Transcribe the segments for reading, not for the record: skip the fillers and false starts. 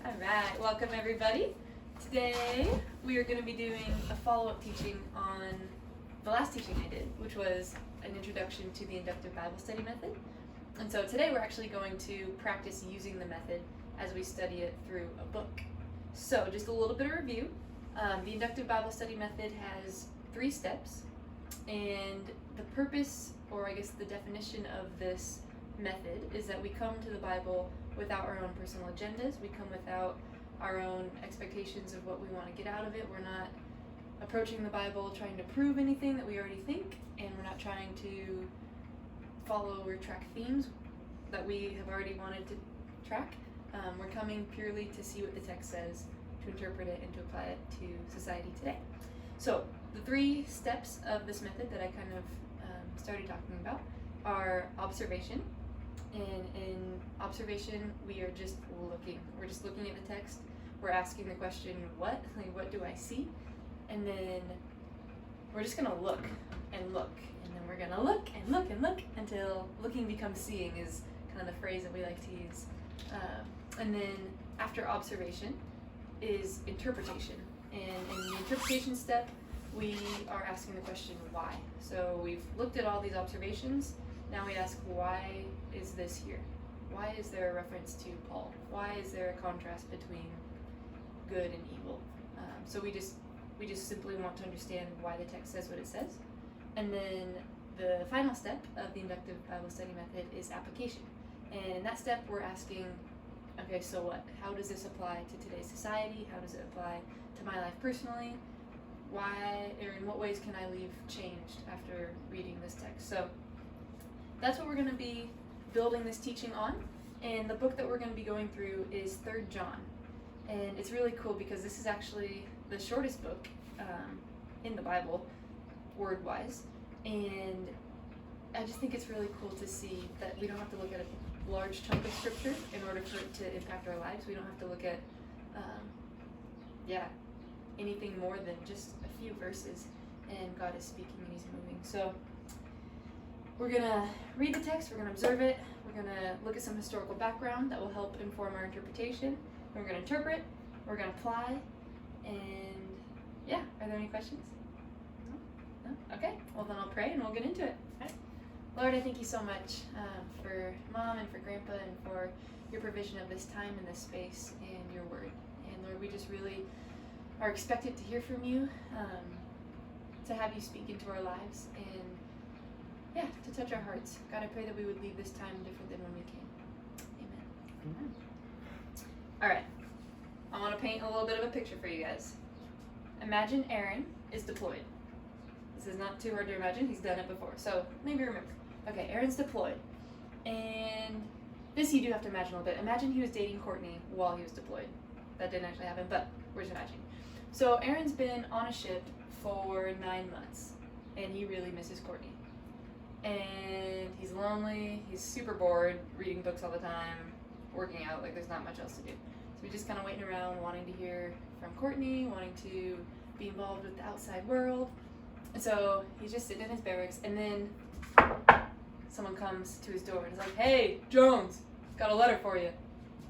All right, welcome everybody. Today we are going to be doing a follow-up teaching on the last teaching I did, which was an introduction to the inductive Bible study method. And so today we're actually going to practice using the method as we study it through a book. So just a little bit of review. The inductive Bible study method has 3 steps, and the purpose, or I guess the definition of this method, is that we come to the Bible without our own personal agendas. We come without our own expectations of what we want to get out of it. We're not approaching the Bible trying to prove anything that we already think, and we're not trying to follow or track themes that we have already wanted to track. We're coming purely to see what the text says, to interpret it, and to apply it to society today. So the 3 steps of this method that I kind of started talking about are observation. And in observation, we are just looking. We're just looking at the text. We're asking the question, what? Like, what do I see? And then we're just gonna look and look. And then we're gonna look and look and look until looking becomes seeing, is kind of the phrase that we like to use. And then after observation is interpretation. And in the interpretation step, we are asking the question, why? So we've looked at all these observations. Now we ask, why is this here? Why is there a reference to Paul? Why is there a contrast between good and evil? So we just simply want to understand why the text says what it says. And then the final step of the inductive Bible study method is application. And in that step, we're asking, okay, so what? How does this apply to today's society? How does it apply to my life personally? Why, or in what ways can I leave changed after reading this text? So that's what we're going to be building this teaching on. And the book that we're going to be going through is 3 John. And it's really cool because this is actually the shortest book in the Bible, word-wise. And I just think it's really cool to see that we don't have to look at a large chunk of scripture in order for it to impact our lives. We don't have to look at, anything more than just a few verses. And God is speaking and He's moving. So we're going to read the text, we're going to observe it, we're going to look at some historical background that will help inform our interpretation, and we're going to interpret, we're going to apply, and yeah, are there any questions? No? Okay, well then I'll pray and we'll get into it. Okay. Lord, I thank you so much for Mom and for Grandpa and for your provision of this time and this space and your word. And Lord, we just really are expected to hear from you, to have you speak into our lives, and to touch our hearts. God, I pray that we would leave this time different than when we came. Amen. Amen. All right. I want to paint a little bit of a picture for you guys. Imagine Aaron is deployed. This is not too hard to imagine. He's done it before. So maybe remember. Okay, Aaron's deployed. And this you do have to imagine a little bit. Imagine he was dating Courtney while he was deployed. That didn't actually happen, but we're just imagining. So Aaron's been on a ship for 9 months, and he really misses Courtney. And he's lonely, he's super bored, reading books all the time, working out, like there's not much else to do. So he's just kind of waiting around, wanting to hear from Courtney, wanting to be involved with the outside world. And so he's just sitting in his barracks, and then someone comes to his door and is like, "Hey, Jones, got a letter for you."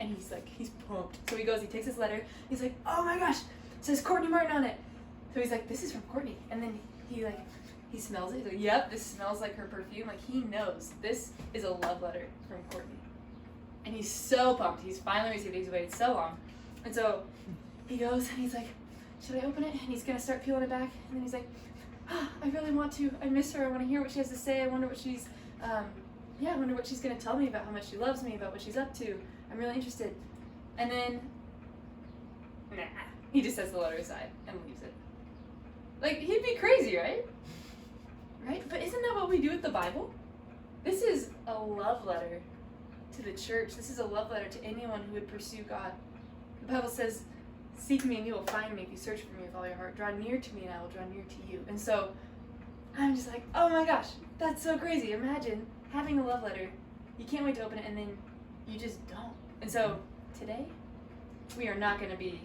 And he's pumped. So he goes, he takes his letter, he's like, "Oh my gosh, it says Courtney Martin on it." So he's like, "This is from Courtney." And then he smells it. He's like, "Yep, this smells like her perfume." Like, he knows this is a love letter from Courtney. And he's so pumped. He's finally received it. He's waited so long. And so he goes and he's like, "Should I open it?" And he's going to start peeling it back. And then he's like, "I really want to. I miss her. I want to hear what she has to say. I wonder what she's, I wonder what she's going to tell me about how much she loves me, about what she's up to. I'm really interested." And then, he just sets the letter aside and leaves it. Like, he'd be crazy, right? Right? But isn't that what we do with the Bible? This is a love letter to the church. This is a love letter to anyone who would pursue God. The Bible says, "Seek me and you will find me if you search for me with all your heart. Draw near to me and I will draw near to you." And so I'm just like, oh my gosh, that's so crazy. Imagine having a love letter. You can't wait to open it, and then you just don't. And so today, we are not going to be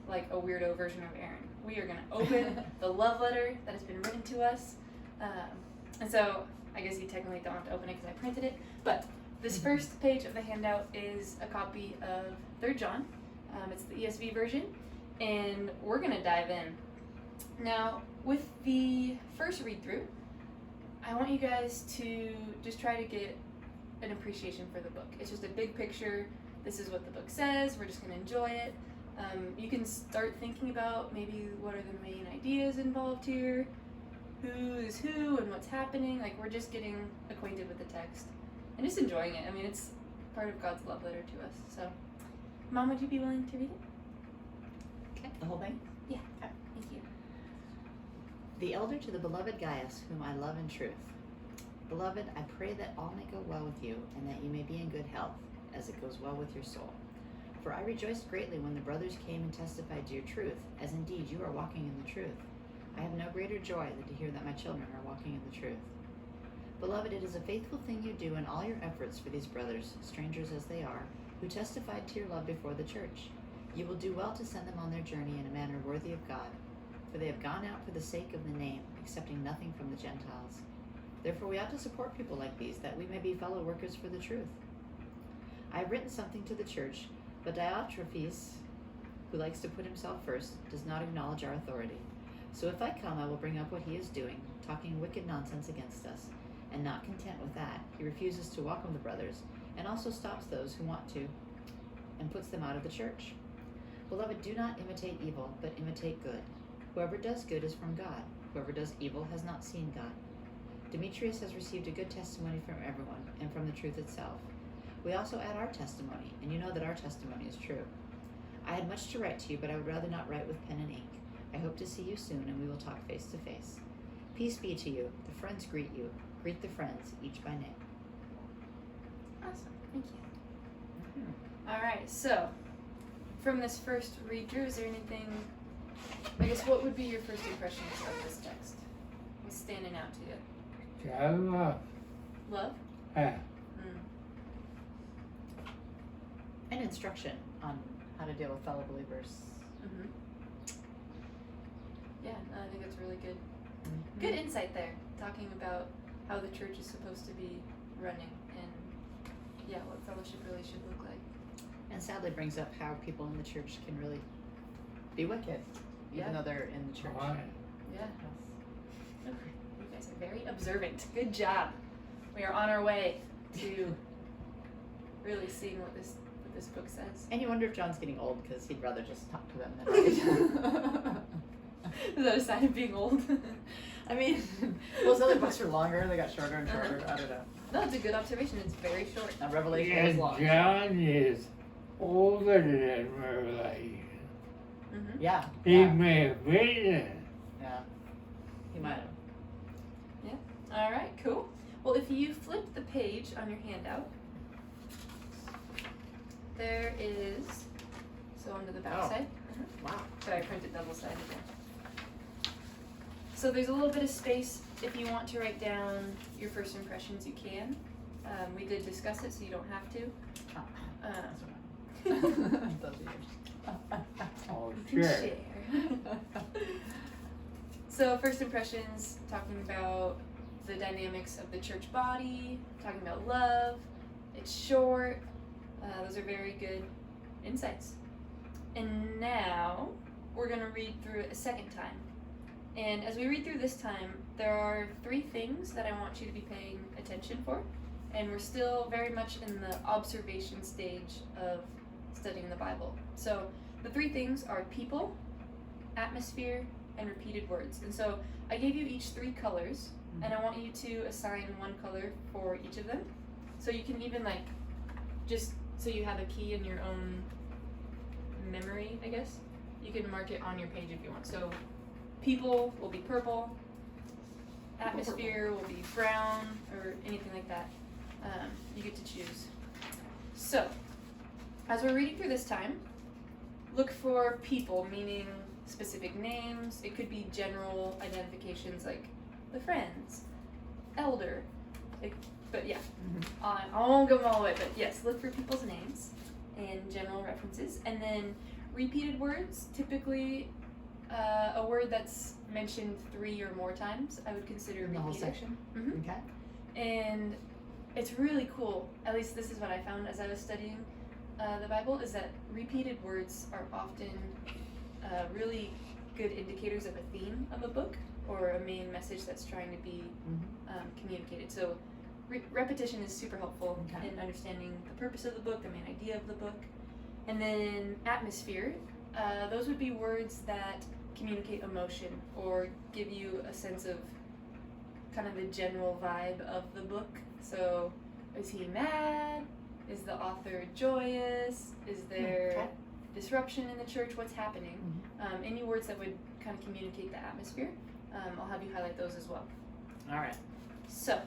like a weirdo version of Aaron. We are going to open the love letter that has been written to us. And so I guess you technically don't have to open it because I printed it. But this first page of the handout is a copy of 3 John. It's the ESV version, and we're going to dive in. Now, with the first read through, I want you guys to just try to get an appreciation for the book. It's just a big picture. This is what the book says. We're just going to enjoy it. You can start thinking about maybe what are the main ideas involved here, who is who and what's happening. Like, we're just getting acquainted with the text and just enjoying it. I mean, it's part of God's love letter to us. So, Mom, would you be willing to read it? Okay, the whole thing? Yeah. Thank you. The elder to the beloved Gaius, whom I love in truth. Beloved, I pray that all may go well with you, and that you may be in good health, as it goes well with your soul. For I rejoiced greatly when the brothers came and testified to your truth, as indeed you are walking in the truth. I have no greater joy than to hear that my children are walking in the truth. Beloved, it is a faithful thing you do in all your efforts for these brothers, strangers as they are, who testified to your love before the church. You will do well to send them on their journey in a manner worthy of God, for they have gone out for the sake of the name, accepting nothing from the Gentiles. Therefore we ought to support people like these, that we may be fellow workers for the truth. I have written something to the church, but Diotrephes, who likes to put himself first, does not acknowledge our authority. So if I come, I will bring up what he is doing, talking wicked nonsense against us. And not content with that, he refuses to welcome the brothers, and also stops those who want to, and puts them out of the church. Beloved, do not imitate evil, but imitate good. Whoever does good is from God. Whoever does evil has not seen God. Demetrius has received a good testimony from everyone, and from the truth itself. We also add our testimony, and you know that our testimony is true. I had much to write to you, but I would rather not write with pen and ink. I hope to see you soon, and we will talk face to face. Peace be to you. The friends greet you. Greet the friends, each by name. Awesome. Thank you. All right. So, from this first read through, is there anything, I guess, what would be your first impressions of this text? What's standing out to you? Love? An instruction on how to deal with fellow believers. Mm-hmm. Yeah, no, I think that's really good. Mm-hmm. Good insight there, talking about how the church is supposed to be running and, yeah, what fellowship really should look like. And sadly brings up how people in the church can really be wicked, even though they're in the church. Yeah. You guys are very observant. Good job. We are on our way to really seeing what this book says. And you wonder if John's getting old because he'd rather just talk to them than read. Is that a sign of being old? I mean, those other books are longer. They got shorter and shorter. I don't know. No, it's a good observation. It's very short. Now, Revelation is long. John is older than Revelation. Mm-hmm. Yeah. He may have written it. Yeah. He might have. Yeah. All right. Cool. Well, if you flip the page on your handout, there is, so onto the back side. Wow. But I printed double-sided again. So there's a little bit of space if you want to write down your first impressions, you can. We did discuss it, so you don't have to. Oh, You sure. can share. So first impressions, talking about the dynamics of the church body, talking about love. It's short. Those are very good insights. And now we're going to read through it a second time. And as we read through this time, there are 3 things that I want you to be paying attention for. And we're still very much in the observation stage of studying the Bible. So the 3 things are people, atmosphere, and repeated words. And so I gave you each 3 colors, and I want you to assign 1 color for each of them. So you can even just so you have a key in your own memory, I guess. You can mark it on your page if you want. So people will be purple, atmosphere will be brown, or anything like that. You get to choose. So, as we're reading through this time, look for people, meaning specific names. It could be general identifications like the friends, elder, but yeah, I won't go all the way, but yes, look for people's names and general references. And then repeated words, typically a word that's mentioned 3 or more times, I would consider repeated. The whole section? Mm-hmm. Okay. And it's really cool, at least this is what I found as I was studying. the Bible is that repeated words are often really good indicators of a theme of a book or a main message that's trying to be communicated. So repetition is super helpful Okay. in understanding the purpose of the book, the main idea of the book. And then atmosphere, those would be words that communicate emotion or give you a sense of kind of the general vibe of the book. So is he mad? Is the author joyous? Is there Okay. disruption in the church? What's happening? Any words that would kind of communicate the atmosphere, I'll have you highlight those as well. All right. So,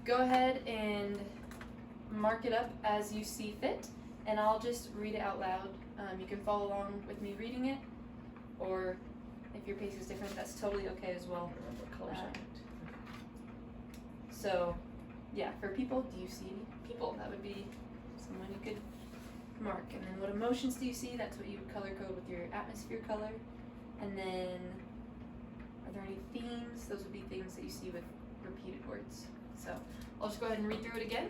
go ahead and mark it up as you see fit, and I'll just read it out loud. You can follow along with me reading it, or if your pace is different, that's totally okay as well. Remember what colors I picked. So, yeah, for people, do you see any people? That would be someone you could mark. And then what emotions do you see? That's what you would color code with your atmosphere color. And then, are there any themes? Those would be things that you see with repeated words. So, I'll just go ahead and read through it again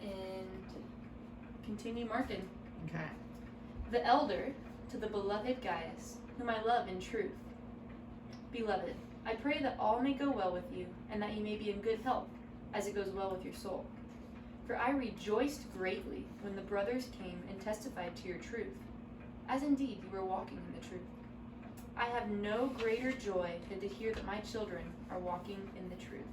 and continue marking. Okay. The elder to the beloved Gaius, whom I love in truth. Beloved, I pray that all may go well with you, and that you may be in good health, as it goes well with your soul. For I rejoiced greatly when the brothers came and testified to your truth, as indeed you were walking in the truth. I have no greater joy than to hear that my children are walking in the truth.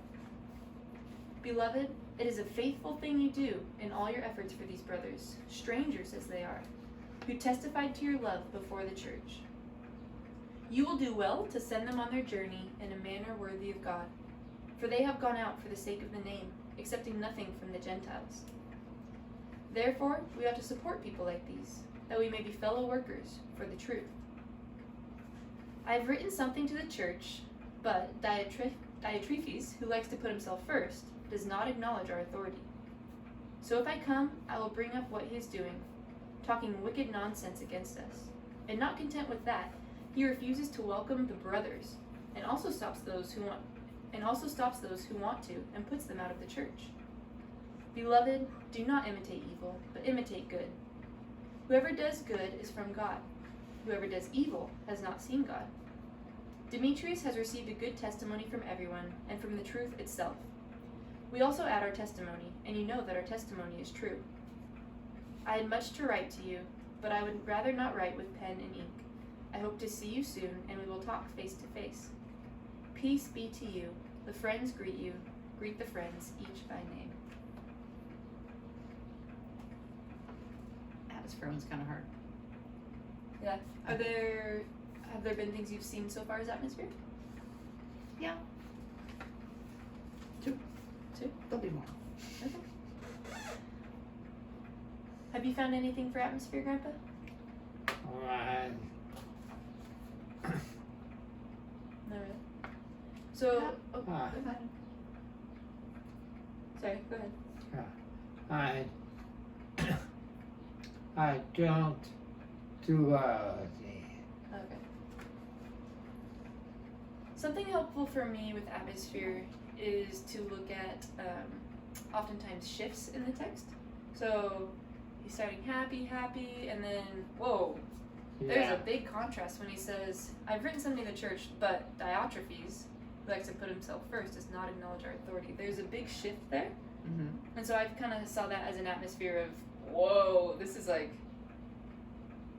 Beloved, it is a faithful thing you do in all your efforts for these brothers, strangers as they are, who testified to your love before the church. You will do well to send them on their journey in a manner worthy of God, for they have gone out for the sake of the name, accepting nothing from the Gentiles. Therefore, we ought to support people like these, that we may be fellow workers for the truth. I have written something to the church, but Diotrephes, who likes to put himself first, does not acknowledge our authority. So if I come, I will bring up what he is doing, talking wicked nonsense against us. And not content with that, he refuses to welcome the brothers, and also stops those who want to, and puts them out of the church. Beloved, do not imitate evil, but imitate good. Whoever does good is from God. Whoever does evil has not seen God. Demetrius has received a good testimony from everyone, and from the truth itself. We also add our testimony, and you know that our testimony is true. I had much to write to you, but I would rather not write with pen and ink. I hope to see you soon, and we will talk face to face. Peace be to you. The friends greet you. Greet the friends, each by name. Atmosphere one's kind of hard. Yeah. Have there been things you've seen so far as atmosphere? Yeah. Two. There'll be more. Okay. Have you found anything for atmosphere, Grandpa? Right. No, really. So, oh, go Ah. ahead. Sorry, go ahead. I don't do Okay. Something helpful for me with atmosphere is to look at oftentimes shifts in the text. So he's starting happy, and then whoa, there's a big contrast when he says, "I've written something to the church, but Diotrephes, who likes to put himself first, does not acknowledge our authority." There's a big shift there, and so I kind of saw that as an atmosphere of, whoa, this is like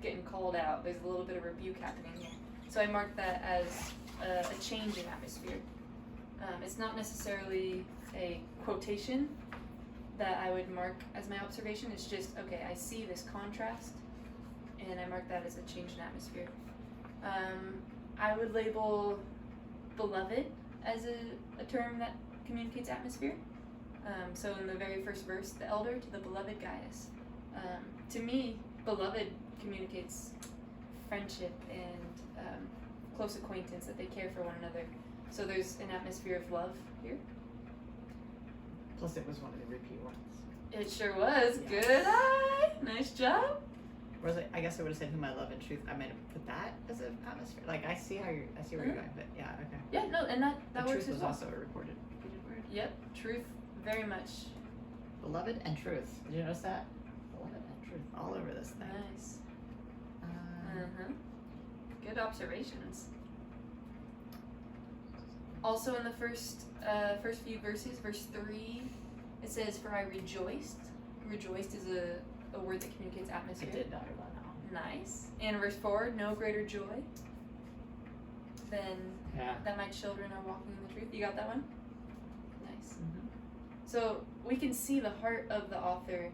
getting called out. There's a little bit of rebuke happening here. So I marked that as a change in atmosphere. It's not necessarily a quotation that I would mark as my observation. It's just, okay, I see this contrast, and I mark that as a change in atmosphere. I would label beloved as a term that communicates atmosphere. So in the very first verse, the elder to the beloved Gaius. To me, beloved communicates friendship and close acquaintance, that they care for one another. So there's an atmosphere of love here. Plus, it was one of the repeat ones. It sure was. Yeah. Good eye. Nice job. Whereas I guess I would have said whom I love in truth. I might have put that as an atmosphere. Like I see where you're going, but yeah, okay. Yeah, no, and that The works truth as was well. also a repeated word. Yep, truth, very much. Beloved and truth. Did you notice that? Beloved all over this thing. Nice. Um, Good observations. Also in the first few verses, verse 3, it says, "For I rejoiced." Rejoiced is a word that communicates I atmosphere. did know that now. Nice. And verse 4, "No greater joy than Yeah. that my children are walking in the truth." You got that one? Nice. Mm-hmm. So we can see the heart of the author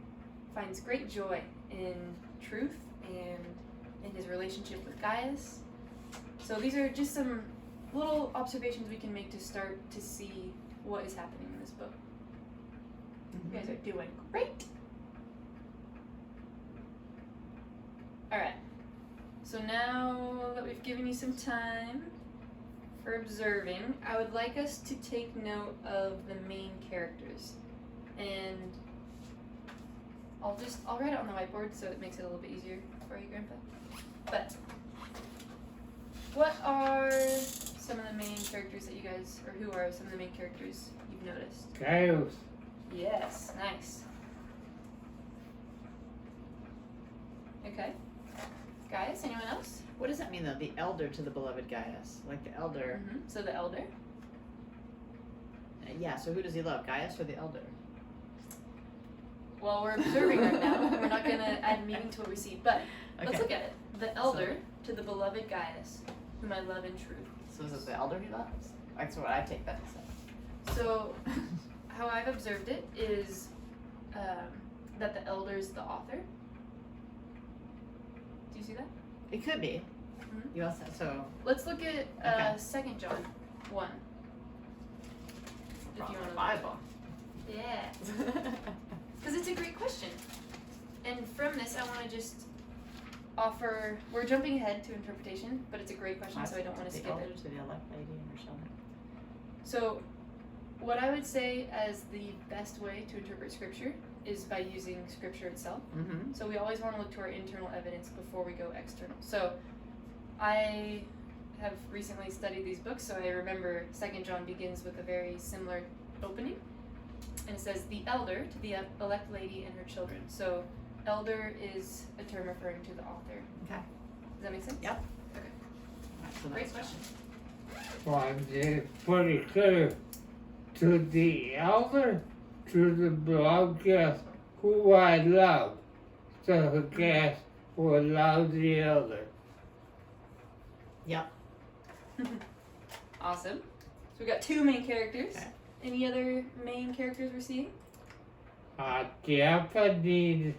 finds great joy in truth and in his relationship with Gaius. So these are just some little observations we can make to start to see what is happening in this book. You guys are doing great. Alright. So now that we've given you some time for observing, I would like us to take note of the main characters. And I'll write it on the whiteboard so it makes it a little bit easier for you, Grandpa. But what are some of the main characters that you guys, or who are some of the main characters you've noticed? Gaius. Yes, nice. Okay. Guys, anyone else? What does that mean though? The elder to the beloved Gaius, like the elder. So the elder. Yeah. So who does he love, Gaius or the elder? Well, we're observing right now. We're not gonna add meaning to what we see, but let's look at it. The elder to the beloved Gaius, whom I love in truth. So is it the elder he loves? That's what I take that to say. So, how I've observed it is that the elder is the author. Do you see that? It could be. Mhm. You also so. Let's look at Okay. 2 John 1. If you want to. Bible. Yeah. Because it's a great question. And from this, I want to just offer. We're jumping ahead to interpretation, but it's a great question, so I don't want to The skip elder it. to the elect lady and her children. So, what I would say as the best way to interpret Scripture is by using Scripture itself. Mm-hmm. So we always want to look to our internal evidence before we go external. So I have recently studied these books, so I remember 2 John begins with a very similar opening. And it says, "The elder to the elect lady and her children." So elder is a term referring to the author. Okay. Does that make sense? Yep. Okay. Alright, so Great that's question. Well, it's pretty clear. To the elder, to the beloved guest who I love. So the guest will love the elder. Yep. Awesome. So we got two main characters. Okay. Any other main characters we're seeing? Japanese.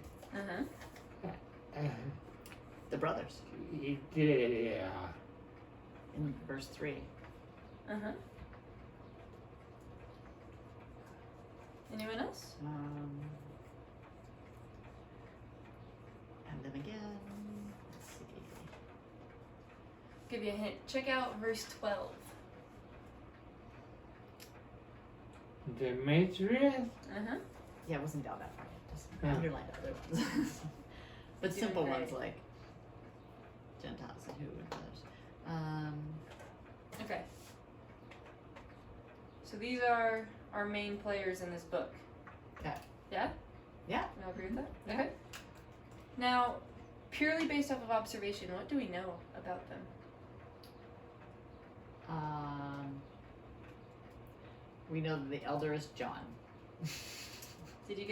The brothers Yeah. in verse 3. Anyone else? And them again. Let's see. Give you a hint. Check out verse 12. Demetrius. Yeah, it wasn't down that far yet. Just Yeah. underlined other ones. But Doing simple great. ones like Gentiles and who and others. Okay. So these are our main players in this book. Okay. Yeah? Yeah. You all agree with that? Yeah. Okay. Now, purely based off of observation, what do we know about them? We know that the elder is John. Did you get